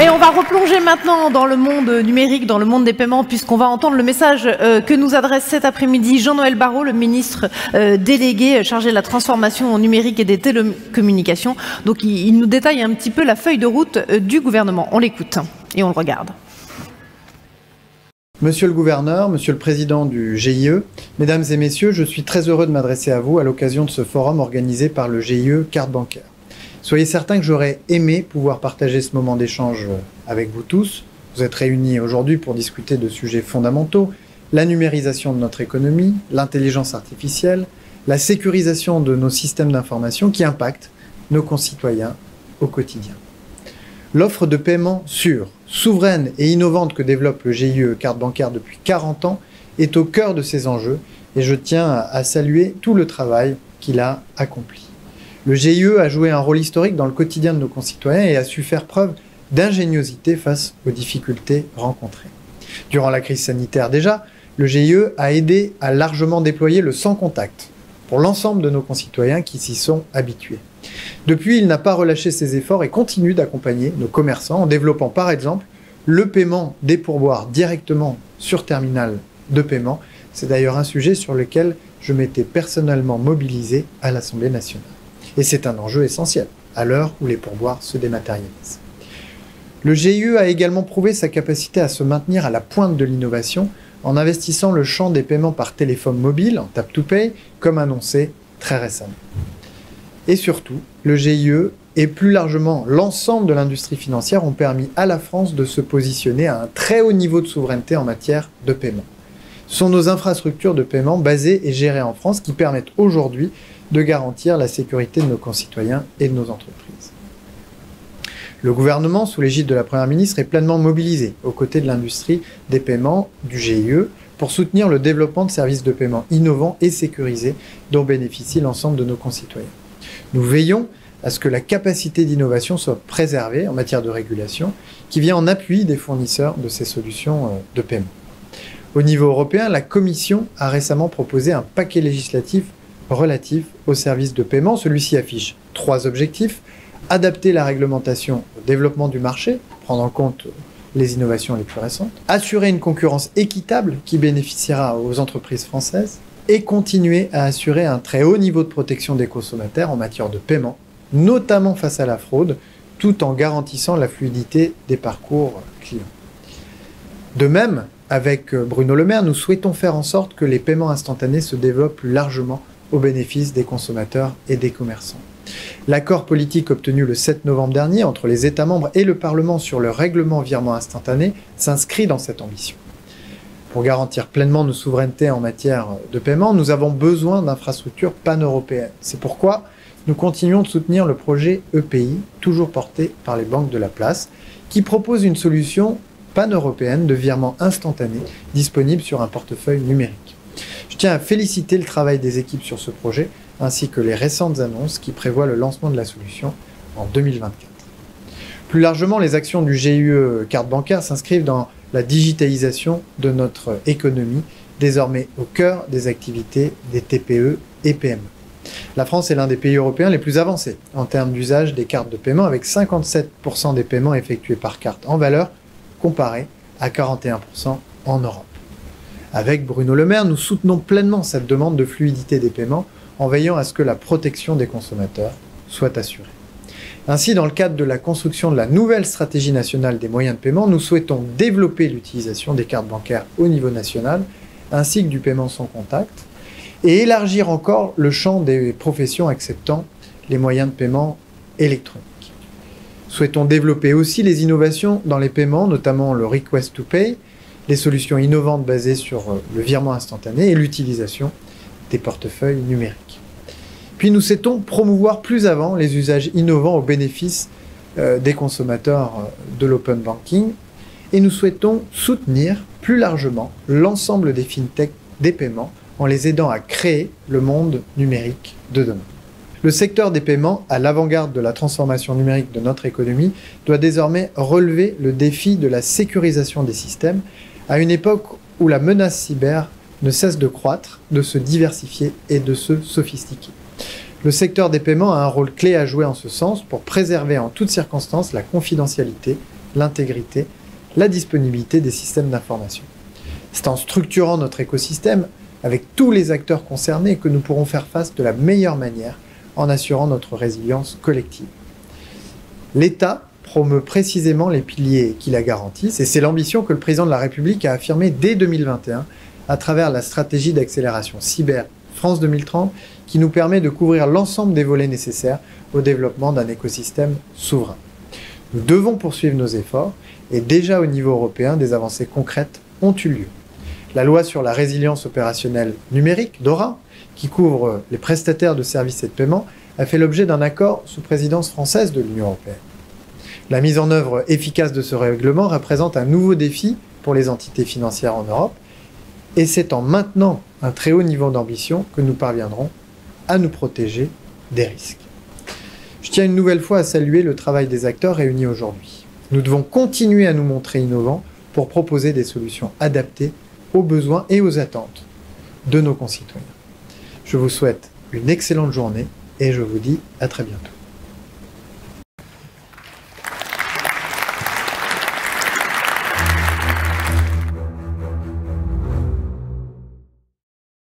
Et on va replonger maintenant dans le monde numérique, dans le monde des paiements, puisqu'on va entendre le message que nous adresse cet après-midi Jean-Noël Barrot, le ministre délégué chargé de la transformation numérique et des télécommunications. Donc il nous détaille un petit peu la feuille de route du gouvernement. On l'écoute et on le regarde. Monsieur le gouverneur, monsieur le président du GIE, mesdames et messieurs, je suis très heureux de m'adresser à vous à l'occasion de ce forum organisé par le GIE Carte Bancaire. Soyez certains que j'aurais aimé pouvoir partager ce moment d'échange avec vous tous. Vous êtes réunis aujourd'hui pour discuter de sujets fondamentaux, la numérisation de notre économie, l'intelligence artificielle, la sécurisation de nos systèmes d'information qui impactent nos concitoyens au quotidien. L'offre de paiement sûre, souveraine et innovante que développe le GIE Carte Bancaire depuis 40 ans est au cœur de ces enjeux et je tiens à saluer tout le travail qu'il a accompli. Le GIE a joué un rôle historique dans le quotidien de nos concitoyens et a su faire preuve d'ingéniosité face aux difficultés rencontrées. Durant la crise sanitaire déjà, le GIE a aidé à largement déployer le sans contact pour l'ensemble de nos concitoyens qui s'y sont habitués. Depuis, il n'a pas relâché ses efforts et continue d'accompagner nos commerçants en développant par exemple le paiement des pourboires directement sur terminal de paiement. C'est d'ailleurs un sujet sur lequel je m'étais personnellement mobilisé à l'Assemblée nationale. Et c'est un enjeu essentiel à l'heure où les pourboires se dématérialisent. Le GIE a également prouvé sa capacité à se maintenir à la pointe de l'innovation en investissant le champ des paiements par téléphone mobile, en Tap to Pay, comme annoncé très récemment. Et surtout, le GIE et plus largement l'ensemble de l'industrie financière ont permis à la France de se positionner à un très haut niveau de souveraineté en matière de paiement. Ce sont nos infrastructures de paiement basées et gérées en France qui permettent aujourd'hui de garantir la sécurité de nos concitoyens et de nos entreprises. Le gouvernement, sous l'égide de la Première ministre, est pleinement mobilisé aux côtés de l'industrie des paiements du GIE pour soutenir le développement de services de paiement innovants et sécurisés dont bénéficie l'ensemble de nos concitoyens. Nous veillons à ce que la capacité d'innovation soit préservée en matière de régulation qui vient en appui des fournisseurs de ces solutions de paiement. Au niveau européen, la Commission a récemment proposé un paquet législatif relatif aux services de paiement. Celui-ci affiche 3 objectifs: adapter la réglementation au développement du marché, prendre en compte les innovations les plus récentes, assurer une concurrence équitable qui bénéficiera aux entreprises françaises et continuer à assurer un très haut niveau de protection des consommateurs en matière de paiement, notamment face à la fraude, tout en garantissant la fluidité des parcours clients. De même, avec Bruno Le Maire, nous souhaitons faire en sorte que les paiements instantanés se développent plus largement au bénéfice des consommateurs et des commerçants. L'accord politique obtenu le 7 novembre dernier entre les États membres et le Parlement sur le règlement virement instantané s'inscrit dans cette ambition. Pour garantir pleinement nos souverainetés en matière de paiement, nous avons besoin d'infrastructures pan-européennes. C'est pourquoi nous continuons de soutenir le projet EPI, toujours porté par les banques de la place, qui propose une solution pan-européenne de virement instantané disponible sur un portefeuille numérique. Je tiens à féliciter le travail des équipes sur ce projet, ainsi que les récentes annonces qui prévoient le lancement de la solution en 2024. Plus largement, les actions du GIE Carte Bancaire s'inscrivent dans la digitalisation de notre économie, désormais au cœur des activités des TPE et PME. La France est l'un des pays européens les plus avancés en termes d'usage des cartes de paiement, avec 57% des paiements effectués par carte en valeur, comparé à 41% en Europe. Avec Bruno Le Maire, nous soutenons pleinement cette demande de fluidité des paiements en veillant à ce que la protection des consommateurs soit assurée. Ainsi, dans le cadre de la construction de la nouvelle stratégie nationale des moyens de paiement, nous souhaitons développer l'utilisation des cartes bancaires au niveau national, ainsi que du paiement sans contact, et élargir encore le champ des professions acceptant les moyens de paiement électroniques. Souhaitons développer aussi les innovations dans les paiements, notamment le Request to Pay, les solutions innovantes basées sur le virement instantané et l'utilisation des portefeuilles numériques. Puis nous souhaitons promouvoir plus avant les usages innovants au bénéfice des consommateurs de l'open banking et nous souhaitons soutenir plus largement l'ensemble des fintechs des paiements en les aidant à créer le monde numérique de demain. Le secteur des paiements, à l'avant-garde de la transformation numérique de notre économie, doit désormais relever le défi de la sécurisation des systèmes à une époque où la menace cyber ne cesse de croître, de se diversifier et de se sophistiquer. Le secteur des paiements a un rôle clé à jouer en ce sens pour préserver en toutes circonstances la confidentialité l'intégrité, la disponibilité des systèmes d'information. C'est en structurant notre écosystème avec tous les acteurs concernés que nous pourrons faire face de la meilleure manière en assurant notre résilience collective. L'État promeut précisément les piliers qui la garantissent et c'est l'ambition que le président de la République a affirmée dès 2021 à travers la stratégie d'accélération cyber France 2030 qui nous permet de couvrir l'ensemble des volets nécessaires au développement d'un écosystème souverain. Nous devons poursuivre nos efforts et déjà au niveau européen, des avancées concrètes ont eu lieu. La loi sur la résilience opérationnelle numérique, DORA, qui couvre les prestataires de services et de paiement, a fait l'objet d'un accord sous présidence française de l'Union européenne. La mise en œuvre efficace de ce règlement représente un nouveau défi pour les entités financières en Europe et c'est en maintenant un très haut niveau d'ambition que nous parviendrons à nous protéger des risques. Je tiens une nouvelle fois à saluer le travail des acteurs réunis aujourd'hui. Nous devons continuer à nous montrer innovants pour proposer des solutions adaptées aux besoins et aux attentes de nos concitoyens. Je vous souhaite une excellente journée et je vous dis à très bientôt.